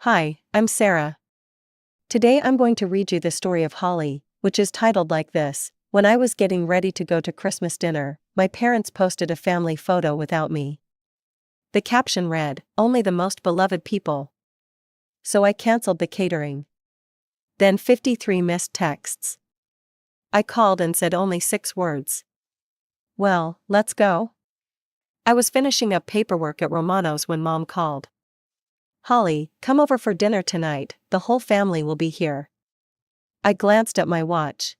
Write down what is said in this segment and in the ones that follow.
Hi, I'm Sarah. Today I'm going to read you the story of Holly, which is titled like this. When I was getting ready to go to Christmas dinner, my parents posted a family photo without me. The caption read, "Only the most beloved people." So I canceled the catering. Then 53 missed texts. I called and said only 6 words. Well, let's go. I was finishing up paperwork at Romano's when Mom called. "Holly, come over for dinner tonight, the whole family will be here." I glanced at my watch.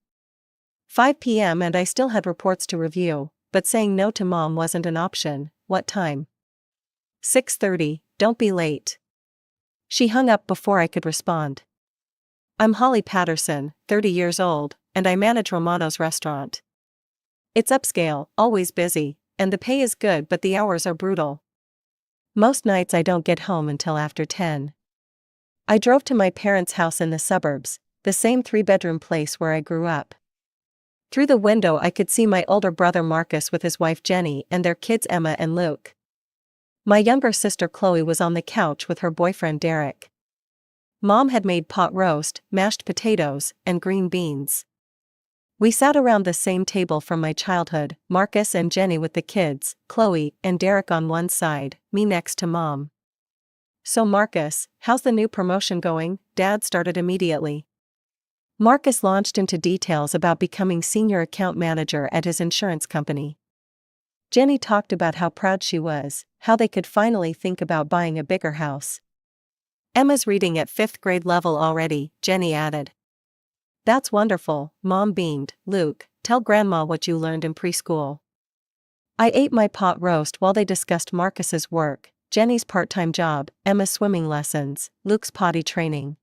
5 p.m. and I still had reports to review, but saying no to Mom wasn't an option. What time? 6:30, don't be late. She hung up before I could respond. I'm Holly Patterson, 30 years old, and I manage Romano's restaurant. It's upscale, always busy, and the pay is good but the hours are brutal. Most nights I don't get home until after 10. I drove to my parents' house in the suburbs, the same 3-bedroom place where I grew up. Through the window I could see my older brother Marcus with his wife Jenny and their kids Emma and Luke. My younger sister Chloe was on the couch with her boyfriend Derek. Mom had made pot roast, mashed potatoes, and green beans. We sat around the same table from my childhood, Marcus and Jenny with the kids, Chloe and Derek on one side, me next to Mom. "So Marcus, how's the new promotion going?" Dad started immediately. Marcus launched into details about becoming senior account manager at his insurance company. Jenny talked about how proud she was, how they could finally think about buying a bigger house. "Emma's reading at 5th grade level already," Jenny added. "That's wonderful," Mom beamed. "Luke, tell Grandma what you learned in preschool." I ate my pot roast while they discussed Marcus's work, Jenny's part-time job, Emma's swimming lessons, Luke's potty training.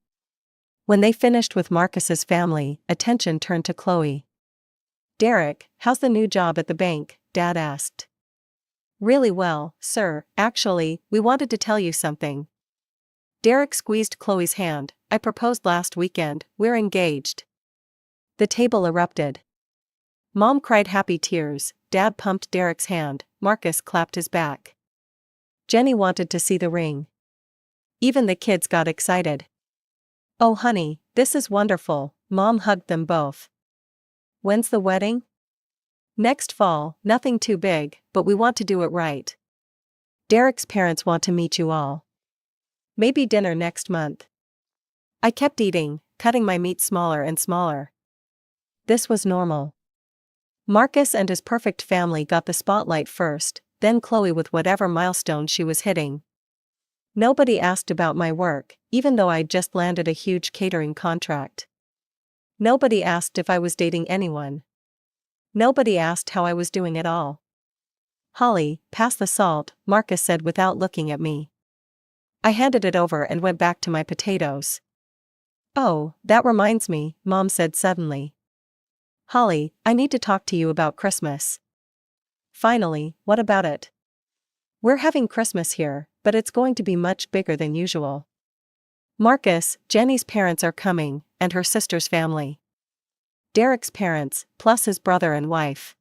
When they finished with Marcus's family, attention turned to Chloe. "Derek, how's the new job at the bank?" Dad asked. "Really well, sir. Actually, we wanted to tell you something." Derek squeezed Chloe's hand. "I proposed last weekend, we're engaged." The table erupted. Mom cried happy tears, Dad pumped Derek's hand, Marcus clapped his back. Jenny wanted to see the ring. Even the kids got excited. "Oh honey, this is wonderful," Mom hugged them both. "When's the wedding?" "Next fall, nothing too big, but we want to do it right. Derek's parents want to meet you all. Maybe dinner next month." I kept eating, cutting my meat smaller and smaller. This was normal. Marcus and his perfect family got the spotlight first, then Chloe with whatever milestone she was hitting. Nobody asked about my work, even though I'd just landed a huge catering contract. Nobody asked if I was dating anyone. Nobody asked how I was doing at all. "Holly, pass the salt," Marcus said without looking at me. I handed it over and went back to my potatoes. "Oh, that reminds me," Mom said suddenly. "Holly, I need to talk to you about Christmas." "Finally, what about it?" "We're having Christmas here, but it's going to be much bigger than usual. Marcus, Jenny's parents are coming, and her sister's family. Derek's parents, plus his brother and wife.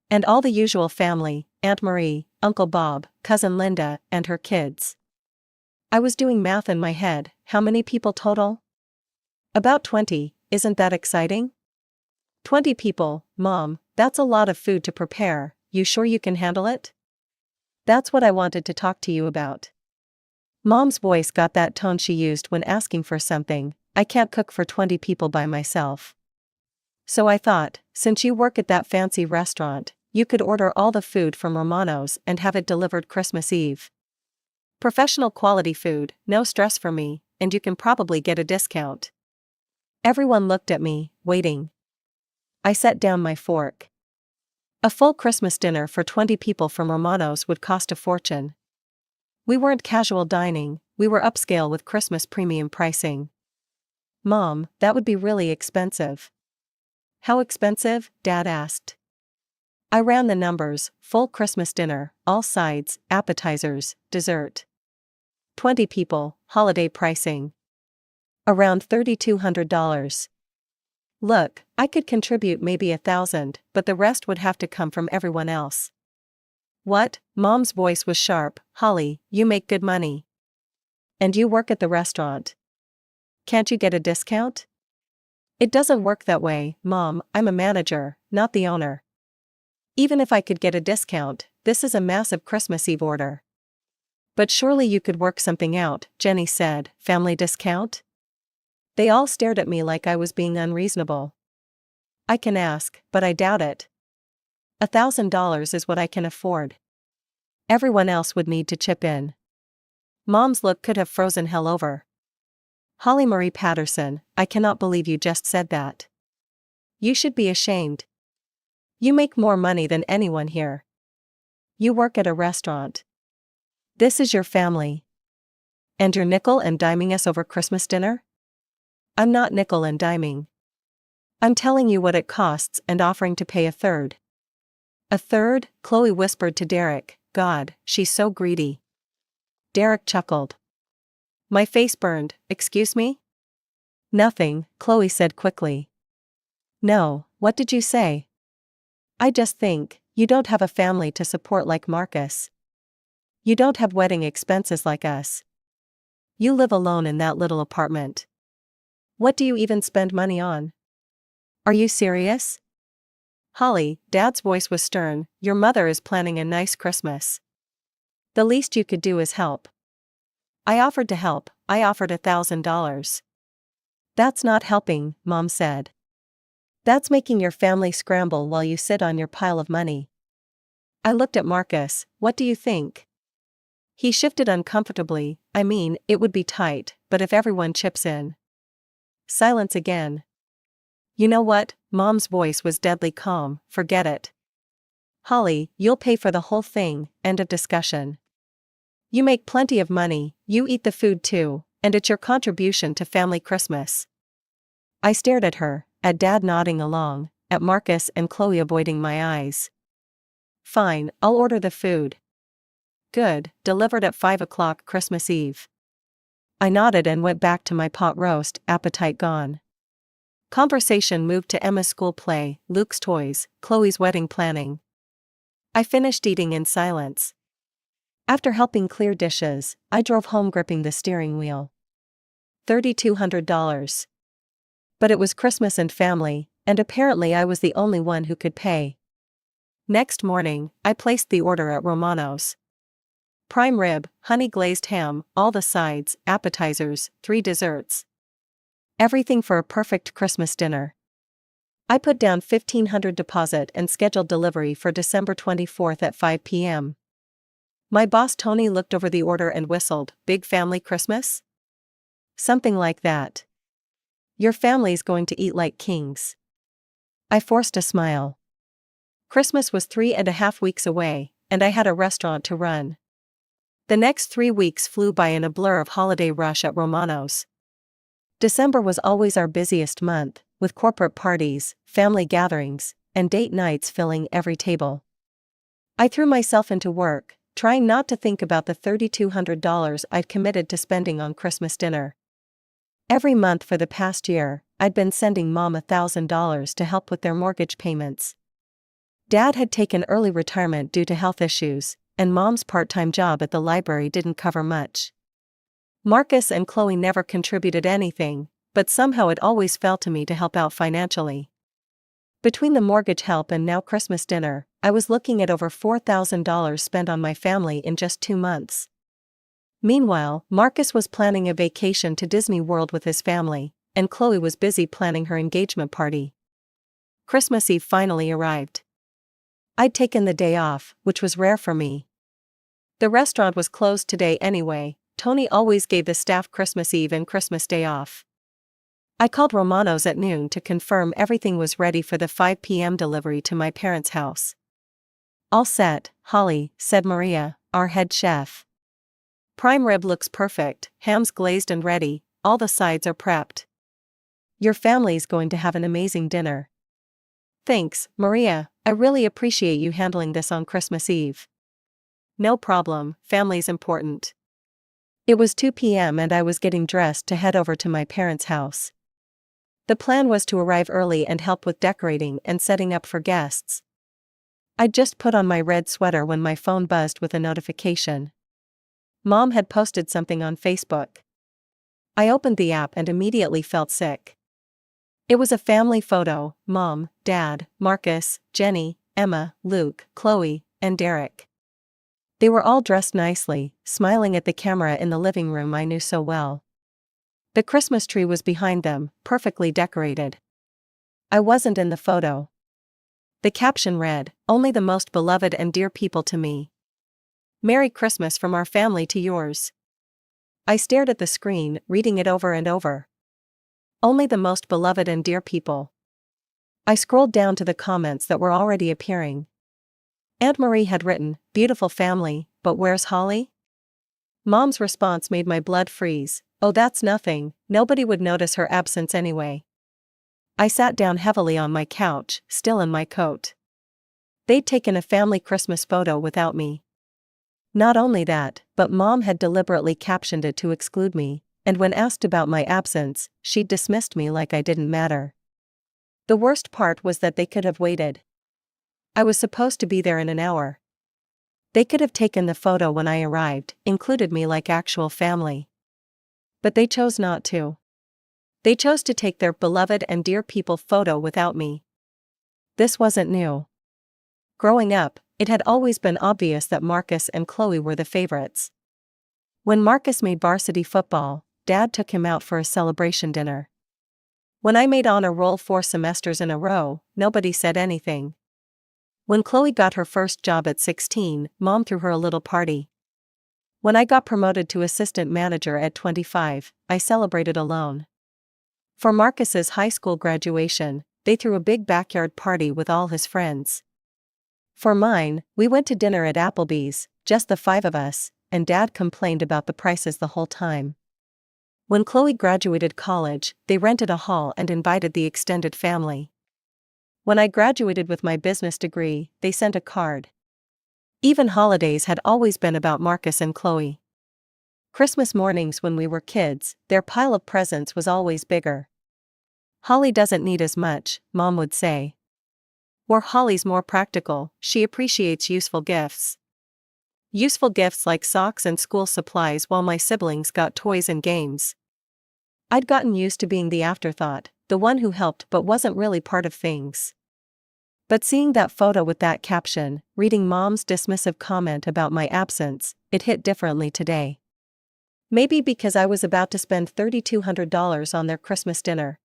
And all the usual family, Aunt Marie, Uncle Bob, Cousin Linda, and her kids." I was doing math in my head. How many people total? "About 20, isn't that exciting?" 20 people, Mom, that's a lot of food to prepare, you sure you can handle it? "That's what I wanted to talk to you about." Mom's voice got that tone she used when asking for something. "I can't cook for 20 people by myself. So I thought, since you work at that fancy restaurant, you could order all the food from Romano's and have it delivered Christmas Eve. Professional quality food, no stress for me, and you can probably get a discount." Everyone looked at me, waiting. I set down my fork. A full Christmas dinner for 20 people from Romano's would cost a fortune. We weren't casual dining, we were upscale with Christmas premium pricing. "Mom, that would be really expensive." "How expensive?" Dad asked. I ran the numbers, full Christmas dinner, all sides, appetizers, dessert. 20 people, holiday pricing. Around $3,200. "Look, I could contribute maybe 1,000, but the rest would have to come from everyone else." "What?" Mom's voice was sharp. "Holly, you make good money." And you work at the restaurant. Can't you get a discount? It doesn't work that way, Mom. I'm a manager, not the owner. Even if I could get a discount, this is a massive Christmas Eve order. But surely you could work something out, Jenny said. Family discount? They all stared at me like I was being unreasonable. I can ask, but I doubt it. $1,000 is what I can afford. Everyone else would need to chip in. Mom's look could have frozen hell over. Holly Marie Patterson, I cannot believe you just said that. You should be ashamed. You make more money than anyone here. You work at a restaurant. This is your family. And you're nickel and diming us over Christmas dinner? I'm not nickel and diming. I'm telling you what it costs and offering to pay a third. A third? Chloe whispered to Derek. God, she's so greedy. Derek chuckled. My face burned. Excuse me? Nothing, Chloe said quickly. No, what did you say? I just think, you don't have a family to support like Marcus. You don't have wedding expenses like us. You live alone in that little apartment. What do you even spend money on? Are you serious? Holly, Dad's voice was stern, your mother is planning a nice Christmas. The least you could do is help. I offered to help. I offered $1,000. That's not helping, Mom said. That's making your family scramble while you sit on your pile of money. I looked at Marcus. What do you think? He shifted uncomfortably. I mean, it would be tight, but if everyone chips in. Silence again. You know what? Mom's voice was deadly calm. Forget it. Holly, you'll pay for the whole thing. End of discussion. You make plenty of money, you eat the food too, and it's your contribution to family Christmas. I stared at her, at Dad nodding along, at Marcus and Chloe avoiding my eyes. Fine, I'll order the food. Good, delivered at 5 o'clock Christmas Eve. I nodded and went back to my pot roast, appetite gone. Conversation moved to Emma's school play, Luke's toys, Chloe's wedding planning. I finished eating in silence. After helping clear dishes, I drove home gripping the steering wheel. $3,200. But it was Christmas and family, and apparently I was the only one who could pay. Next morning, I placed the order at Romano's. Prime rib, honey glazed ham, all the sides, appetizers, 3 desserts. Everything for a perfect Christmas dinner. I put down $1,500 deposit and scheduled delivery for December 24th at 5 p.m. My boss Tony looked over the order and whistled, Big family Christmas? Something like that. Your family's going to eat like kings. I forced a smile. Christmas was 3.5 weeks away, and I had a restaurant to run. The next 3 weeks flew by in a blur of holiday rush at Romano's. December was always our busiest month, with corporate parties, family gatherings, and date nights filling every table. I threw myself into work, trying not to think about the $3,200 I'd committed to spending on Christmas dinner. Every month for the past year, I'd been sending Mom $1,000 to help with their mortgage payments. Dad had taken early retirement due to health issues, and Mom's part-time job at the library didn't cover much. Marcus and Chloe never contributed anything, but somehow it always fell to me to help out financially. Between the mortgage help and now Christmas dinner, I was looking at over $4,000 spent on my family in just 2 months. Meanwhile, Marcus was planning a vacation to Disney World with his family, and Chloe was busy planning her engagement party. Christmas Eve finally arrived. I'd taken the day off, which was rare for me. The restaurant was closed today anyway. Tony always gave the staff Christmas Eve and Christmas Day off. I called Romano's at noon to confirm everything was ready for the 5 p.m. delivery to my parents' house. All set, Holly, said Maria, our head chef. Prime rib looks perfect, ham's glazed and ready, all the sides are prepped. Your family's going to have an amazing dinner. Thanks, Maria, I really appreciate you handling this on Christmas Eve. No problem, family's important. It was 2 p.m. and I was getting dressed to head over to my parents' house. The plan was to arrive early and help with decorating and setting up for guests. I'd just put on my red sweater when my phone buzzed with a notification. Mom had posted something on Facebook. I opened the app and immediately felt sick. It was a family photo: Mom, Dad, Marcus, Jenny, Emma, Luke, Chloe, and Derek. They were all dressed nicely, smiling at the camera in the living room I knew so well. The Christmas tree was behind them, perfectly decorated. I wasn't in the photo. The caption read, "Only the most beloved and dear people to me. Merry Christmas from our family to yours." I stared at the screen, reading it over and over. Only the most beloved and dear people. I scrolled down to the comments that were already appearing. Aunt Marie had written, "Beautiful family, but where's Holly?" Mom's response made my blood freeze. "Oh, that's nothing, nobody would notice her absence anyway." I sat down heavily on my couch, still in my coat. They'd taken a family Christmas photo without me. Not only that, but Mom had deliberately captioned it to exclude me, and when asked about my absence, she'd dismissed me like I didn't matter. The worst part was that they could have waited. I was supposed to be there in an hour. They could have taken the photo when I arrived, included me like actual family. But they chose not to. They chose to take their beloved and dear people photo without me. This wasn't new. Growing up, it had always been obvious that Marcus and Chloe were the favorites. When Marcus made varsity football, Dad took him out for a celebration dinner. When I made honor roll 4 semesters in a row, nobody said anything. When Chloe got her first job at 16, Mom threw her a little party. When I got promoted to assistant manager at 25, I celebrated alone. For Marcus's high school graduation, they threw a big backyard party with all his friends. For mine, we went to dinner at Applebee's, just the 5 of us, and Dad complained about the prices the whole time. When Chloe graduated college, they rented a hall and invited the extended family. When I graduated with my business degree, they sent a card. Even holidays had always been about Marcus and Chloe. Christmas mornings when we were kids, their pile of presents was always bigger. "Holly doesn't need as much," Mom would say. Or "Holly's more practical, she appreciates useful gifts." Useful gifts like socks and school supplies, while my siblings got toys and games. I'd gotten used to being the afterthought, the one who helped but wasn't really part of things. But seeing that photo with that caption, reading Mom's dismissive comment about my absence, it hit differently today. Maybe because I was about to spend $3,200 on their Christmas dinner.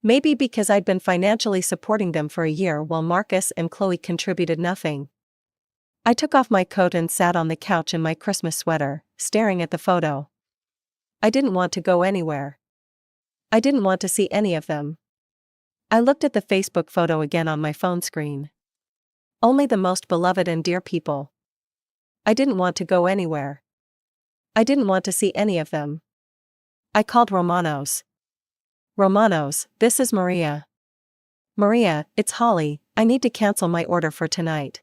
Maybe because I'd been financially supporting them for a year while Marcus and Chloe contributed nothing. I took off my coat and sat on the couch in my Christmas sweater, staring at the photo. I didn't want to go anywhere. I didn't want to see any of them. I looked at the Facebook photo again on my phone screen. Only the most beloved and dear people. I didn't want to go anywhere. I didn't want to see any of them. I called Romanos. "Romanos, this is Maria." "Maria, it's Holly, I need to cancel my order for tonight."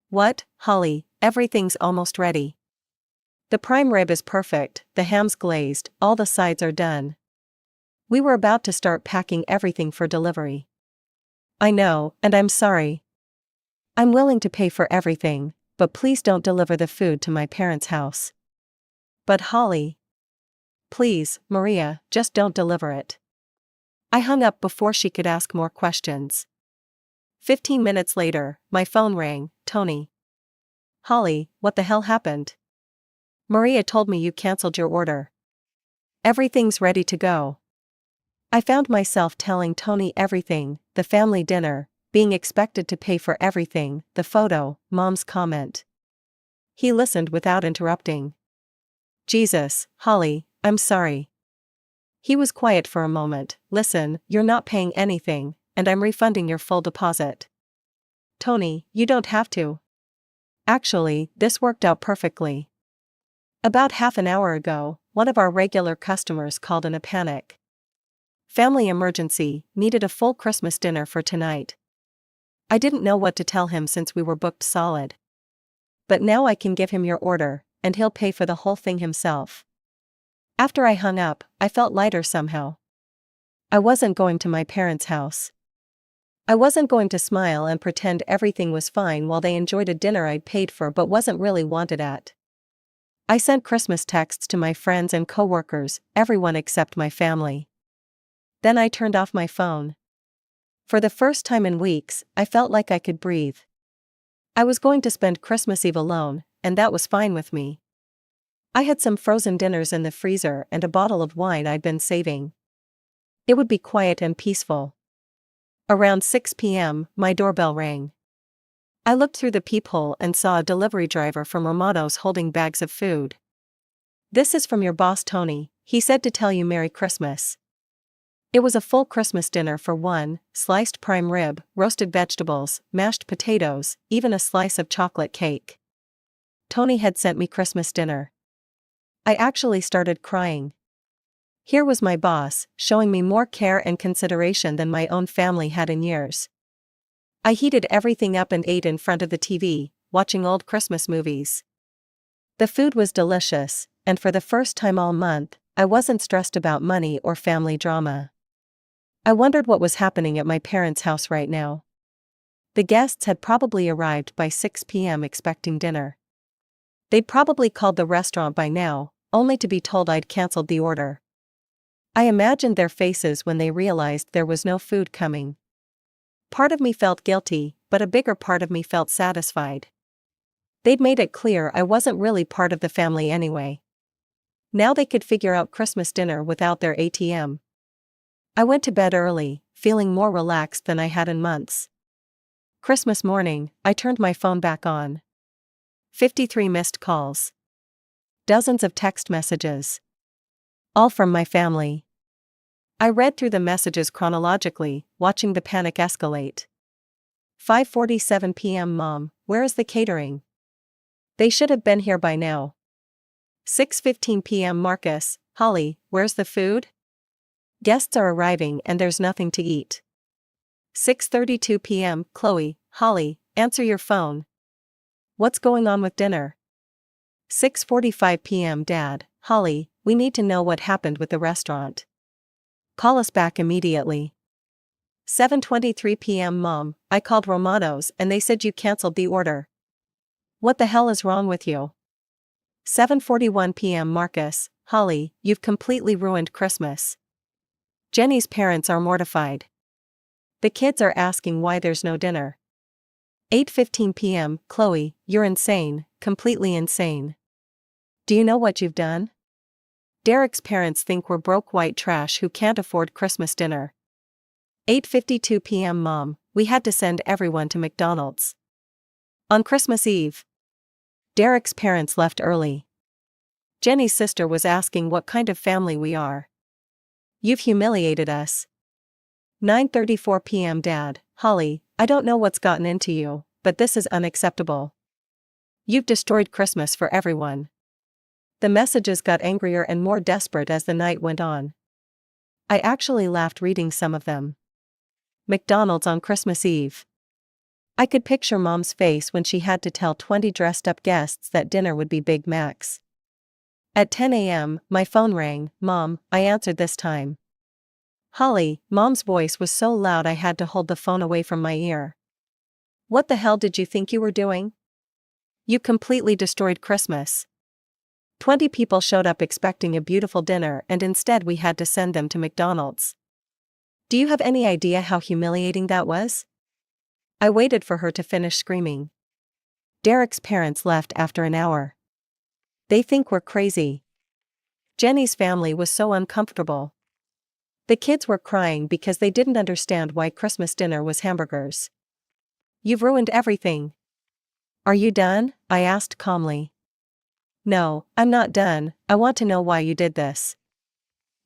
"What, Holly, everything's almost ready. The prime rib is perfect, the ham's glazed, all the sides are done. We were about to start packing everything for delivery." "I know, and I'm sorry. I'm willing to pay for everything, but please don't deliver the food to my parents' house." "But Holly." "Please, Maria, just don't deliver it." I hung up before she could ask more questions. 15 minutes later, my phone rang. "Tony." "Holly, what the hell happened?" "Maria told me you canceled your order. Everything's ready to go." I found myself telling Tony everything: the family dinner, being expected to pay for everything, the photo, Mom's comment. He listened without interrupting. "Jesus, Holly, I'm sorry." He was quiet for a moment. "Listen, you're not paying anything, and I'm refunding your full deposit." "Tony, you don't have to. Actually, this worked out perfectly. About half an hour ago, one of our regular customers called in a panic. Family emergency, needed a full Christmas dinner for tonight. I didn't know what to tell him since we were booked solid. But now I can give him your order, and he'll pay for the whole thing himself." After I hung up, I felt lighter somehow. I wasn't going to my parents' house. I wasn't going to smile and pretend everything was fine while they enjoyed a dinner I'd paid for but wasn't really wanted at. I sent Christmas texts to my friends and coworkers, everyone except my family. Then I turned off my phone. For the first time in weeks, I felt like I could breathe. I was going to spend Christmas Eve alone, and that was fine with me. I had some frozen dinners in the freezer and a bottle of wine I'd been saving. It would be quiet and peaceful. Around 6 p.m., my doorbell rang. I looked through the peephole and saw a delivery driver from Romano's holding bags of food. "This is from your boss Tony," he said, "to tell you Merry Christmas." It was a full Christmas dinner for one: sliced prime rib, roasted vegetables, mashed potatoes, even a slice of chocolate cake. Tony had sent me Christmas dinner. I actually started crying. Here was my boss, showing me more care and consideration than my own family had in years. I heated everything up and ate in front of the TV, watching old Christmas movies. The food was delicious, and for the first time all month, I wasn't stressed about money or family drama. I wondered what was happening at my parents' house right now. The guests had probably arrived by 6 p.m. expecting dinner. They'd probably called the restaurant by now, only to be told I'd canceled the order. I imagined their faces when they realized there was no food coming. Part of me felt guilty, but a bigger part of me felt satisfied. They'd made it clear I wasn't really part of the family anyway. Now they could figure out Christmas dinner without their ATM. I went to bed early, feeling more relaxed than I had in months. Christmas morning, I turned my phone back on. 53 missed calls. Dozens of text messages. All from my family. I read through the messages chronologically, watching the panic escalate. 5:47 p.m. Mom, where is the catering? They should have been here by now. 6:15 p.m. Marcus, Holly, where's the food? Guests are arriving and there's nothing to eat. 6:32 p.m. Chloe, Holly, answer your phone. What's going on with dinner? 6:45 p.m. Dad, Holly, we need to know what happened with the restaurant. Call us back immediately. 7:23 p.m. Mom, I called Romano's and they said you canceled the order. What the hell is wrong with you? 7:41 p.m. Marcus, Holly, you've completely ruined Christmas. Jenny's parents are mortified. The kids are asking why there's no dinner. 8:15 p.m. Chloe, you're insane, completely insane. Do you know what you've done? Derek's parents think we're broke white trash who can't afford Christmas dinner. 8:52 p.m. Mom, we had to send everyone to McDonald's. On Christmas Eve. Derek's parents left early. Jenny's sister was asking what kind of family we are. You've humiliated us. 9:34 p.m. Dad, Holly, I don't know what's gotten into you, but this is unacceptable. You've destroyed Christmas for everyone. The messages got angrier and more desperate as the night went on. I actually laughed reading some of them. McDonald's on Christmas Eve. I could picture Mom's face when she had to tell 20 dressed-up guests that dinner would be Big Macs. At 10 a.m., my phone rang. Mom, I answered this time. Holly, Mom's voice was so loud I had to hold the phone away from my ear. What the hell did you think you were doing? You completely destroyed Christmas. 20 people showed up expecting a beautiful dinner and instead we had to send them to McDonald's. Do you have any idea how humiliating that was? I waited for her to finish screaming. Derek's parents left after an hour. They think we're crazy. Jenny's family was so uncomfortable. The kids were crying because they didn't understand why Christmas dinner was hamburgers. You've ruined everything. Are you done? I asked calmly. No, I'm not done. I want to know why you did this.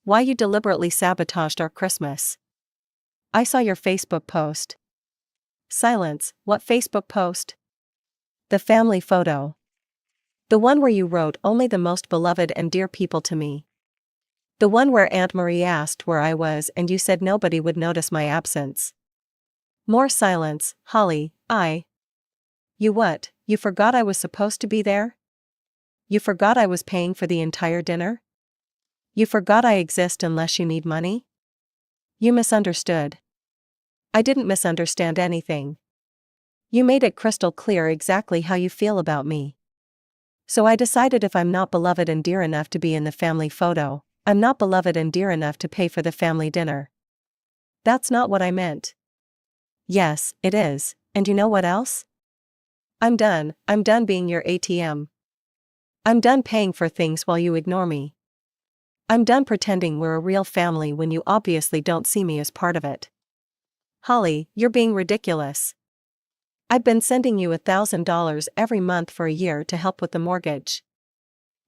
Why you deliberately sabotaged our Christmas. I saw your Facebook post. Silence. What Facebook post? The family photo. The one where you wrote only the most beloved and dear people to me. The one where Aunt Marie asked where I was and you said nobody would notice my absence. More silence. Holly, You what, you forgot I was supposed to be there? You forgot I was paying for the entire dinner? You forgot I exist unless you need money? You misunderstood. I didn't misunderstand anything. You made it crystal clear exactly how you feel about me. So I decided if I'm not beloved and dear enough to be in the family photo, I'm not beloved and dear enough to pay for the family dinner. That's not what I meant. Yes, it is, and you know what else? I'm done being your ATM. I'm done paying for things while you ignore me. I'm done pretending we're a real family when you obviously don't see me as part of it. Holly, you're being ridiculous. I've been sending you $1,000 every month for a year to help with the mortgage.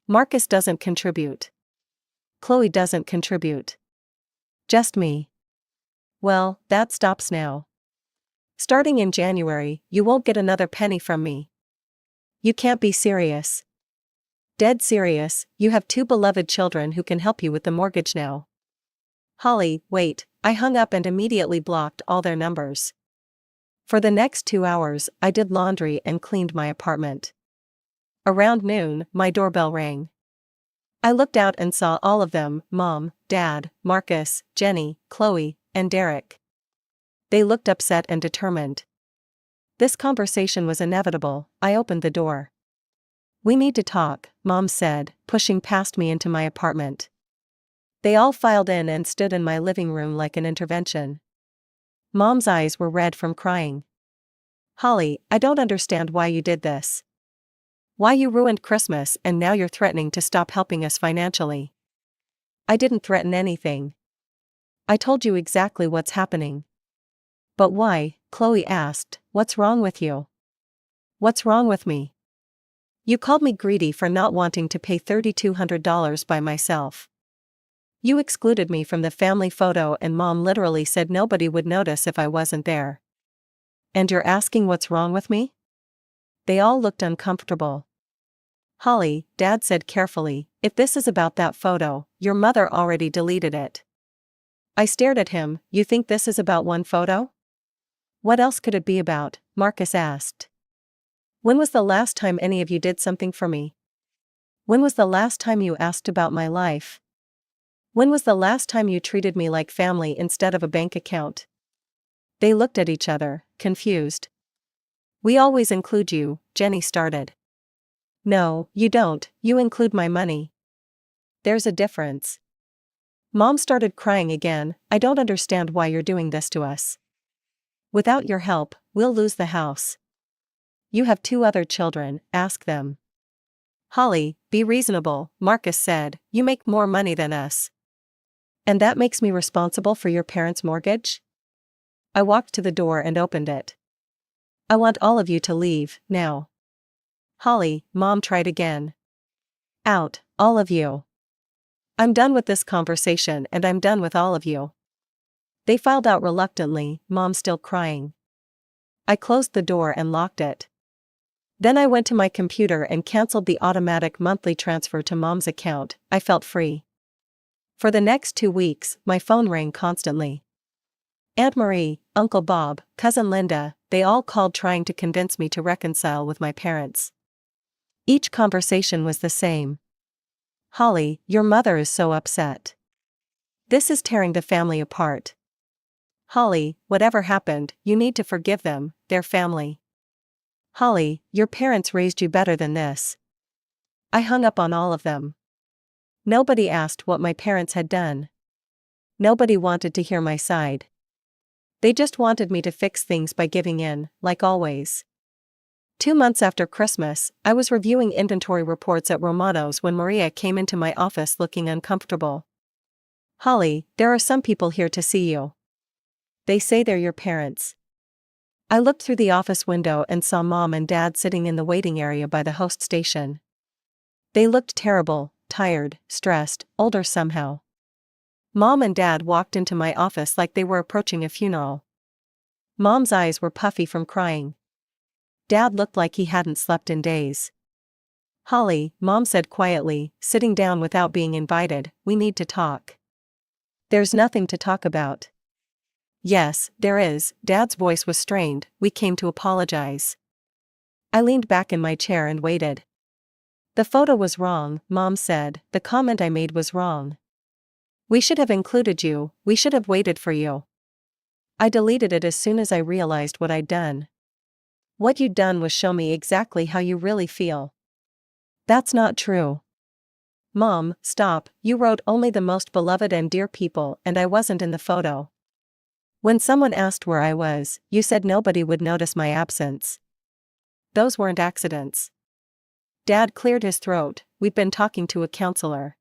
Marcus doesn't contribute. Chloe doesn't contribute. Just me. Well, that stops now. Starting in January, you won't get another penny from me. You can't be serious. Dead serious, you have 2 beloved children who can help you with the mortgage now. Holly, wait, I hung up and immediately blocked all their numbers. For the next 2 hours, I did laundry and cleaned my apartment. Around noon, my doorbell rang. I looked out and saw all of them, Mom, Dad, Marcus, Jenny, Chloe, and Derek. They looked upset and determined. This conversation was inevitable. I opened the door. We need to talk, Mom said, pushing past me into my apartment. They all filed in and stood in my living room like an intervention. Mom's eyes were red from crying. Holly, I don't understand why you did this. Why you ruined Christmas and now you're threatening to stop helping us financially. I didn't threaten anything. I told you exactly what's happening. But why? Chloe asked. What's wrong with you? What's wrong with me? You called me greedy for not wanting to pay $3,200 by myself. You excluded me from the family photo and Mom literally said nobody would notice if I wasn't there. And you're asking what's wrong with me? They all looked uncomfortable. Holly, Dad said carefully, if this is about that photo, your mother already deleted it. I stared at him. You think this is about one photo? What else could it be about? Marcus asked. When was the last time any of you did something for me? When was the last time you asked about my life? When was the last time you treated me like family instead of a bank account? They looked at each other, confused. We always include you, Jenny started. No, you don't, you include my money. There's a difference. Mom started crying again. I don't understand why you're doing this to us. Without your help, we'll lose the house. You have 2 other children, ask them. Holly, be reasonable, Marcus said, you make more money than us. And that makes me responsible for your parents' mortgage? I walked to the door and opened it. I want all of you to leave, now. Holly, Mom tried again. Out, all of you. I'm done with this conversation and I'm done with all of you. They filed out reluctantly, Mom still crying. I closed the door and locked it. Then I went to my computer and canceled the automatic monthly transfer to Mom's account. I felt free. For the next 2 weeks, my phone rang constantly. Aunt Marie, Uncle Bob, Cousin Linda, they all called trying to convince me to reconcile with my parents. Each conversation was the same. Holly, your mother is so upset. This is tearing the family apart. Holly, whatever happened, you need to forgive them, their family. Holly, your parents raised you better than this. I hung up on all of them. Nobody asked what my parents had done. Nobody wanted to hear my side. They just wanted me to fix things by giving in, like always. 2 months after Christmas, I was reviewing inventory reports at Romano's when Maria came into my office looking uncomfortable. Holly, there are some people here to see you. They say they're your parents. I looked through the office window and saw Mom and Dad sitting in the waiting area by the host station. They looked terrible, tired, stressed, older somehow. Mom and Dad walked into my office like they were approaching a funeral. Mom's eyes were puffy from crying. Dad looked like he hadn't slept in days. Holly, Mom said quietly, sitting down without being invited, we need to talk. There's nothing to talk about. Yes, there is, Dad's voice was strained, we came to apologize. I leaned back in my chair and waited. The photo was wrong, Mom said, the comment I made was wrong. We should have included you, we should have waited for you. I deleted it as soon as I realized what I'd done. What you'd done was show me exactly how you really feel. That's not true. Mom, stop, you wrote only the most beloved and dear people and I wasn't in the photo. When someone asked where I was, you said nobody would notice my absence. Those weren't accidents. Dad cleared his throat, we've been talking to a counselor.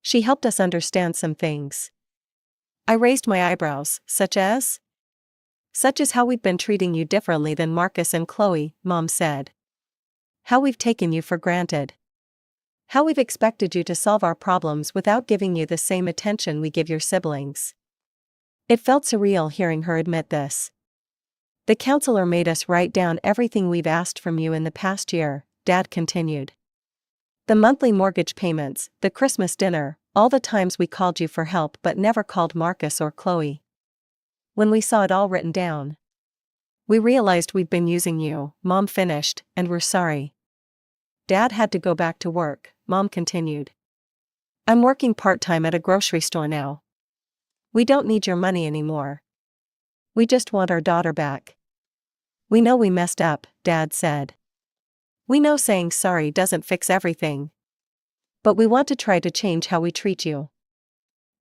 She helped us understand some things. I raised my eyebrows, such as? Such as how we've been treating you differently than Marcus and Chloe, Mom said. How we've taken you for granted. How we've expected you to solve our problems without giving you the same attention we give your siblings. It felt surreal hearing her admit this. The counselor made us write down everything we've asked from you in the past year, Dad continued. The monthly mortgage payments, the Christmas dinner, all the times we called you for help but never called Marcus or Chloe. When we saw it all written down, we realized we'd been using you, Mom finished, and we're sorry. Dad had to go back to work, Mom continued. I'm working part-time at a grocery store now. We don't need your money anymore. We just want our daughter back. We know we messed up, Dad said. We know saying sorry doesn't fix everything. But we want to try to change how we treat you.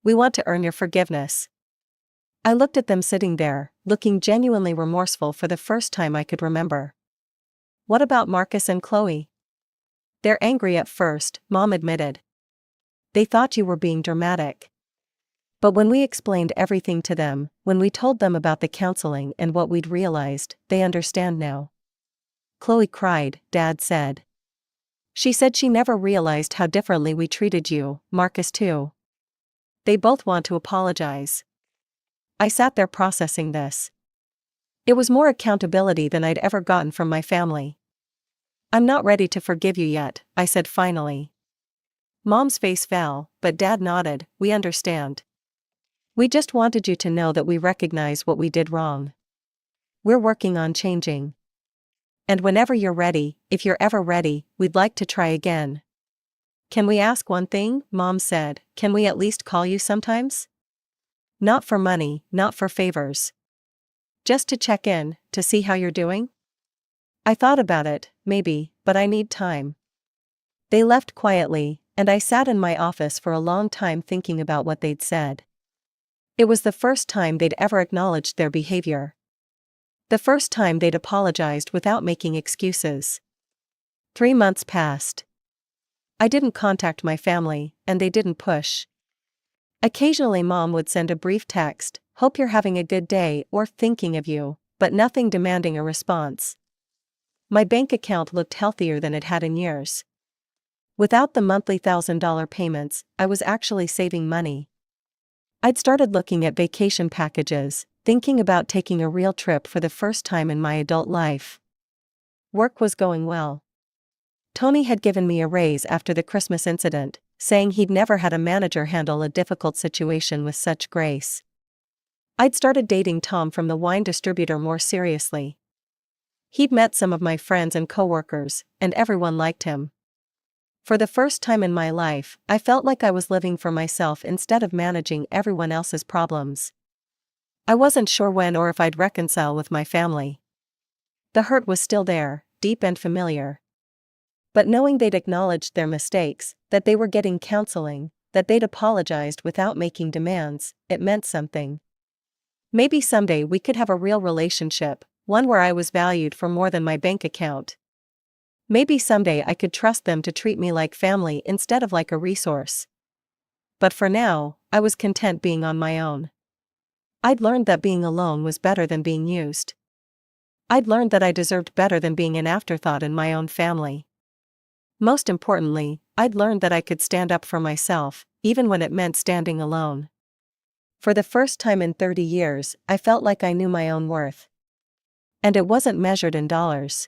We want to earn your forgiveness. I looked at them sitting there, looking genuinely remorseful for the first time I could remember. What about Marcus and Chloe? They're angry at first, Mom admitted. They thought you were being dramatic. But when we explained everything to them, when we told them about the counseling and what we'd realized, they understand now. Chloe cried, Dad said. She said she never realized how differently we treated you, Marcus too. They both want to apologize. I sat there processing this. It was more accountability than I'd ever gotten from my family. I'm not ready to forgive you yet, I said finally. Mom's face fell, but Dad nodded, we understand. We just wanted you to know that we recognize what we did wrong. We're working on changing. And whenever you're ready, if you're ever ready, we'd like to try again. Can we ask one thing? Mom said, can we at least call you sometimes? Not for money, not for favors. Just to check in, to see how you're doing? I thought about it, maybe, but I need time. They left quietly, and I sat in my office for a long time thinking about what they'd said. It was the first time they'd ever acknowledged their behavior. The first time they'd apologized without making excuses. 3 months passed. I didn't contact my family, and they didn't push. Occasionally Mom would send a brief text, hope you're having a good day or thinking of you, but nothing demanding a response. My bank account looked healthier than it had in years. Without the monthly $1,000 payments, I was actually saving money. I'd started looking at vacation packages, thinking about taking a real trip for the first time in my adult life. Work was going well. Tony had given me a raise after the Christmas incident, saying he'd never had a manager handle a difficult situation with such grace. I'd started dating Tom from the wine distributor more seriously. He'd met some of my friends and coworkers, and everyone liked him. For the first time in my life, I felt like I was living for myself instead of managing everyone else's problems. I wasn't sure when or if I'd reconcile with my family. The hurt was still there, deep and familiar. But knowing they'd acknowledged their mistakes, that they were getting counseling, that they'd apologized without making demands, it meant something. Maybe someday we could have a real relationship, one where I was valued for more than my bank account. Maybe someday I could trust them to treat me like family instead of like a resource. But for now, I was content being on my own. I'd learned that being alone was better than being used. I'd learned that I deserved better than being an afterthought in my own family. Most importantly, I'd learned that I could stand up for myself, even when it meant standing alone. For the first time in 30 years, I felt like I knew my own worth. And it wasn't measured in dollars.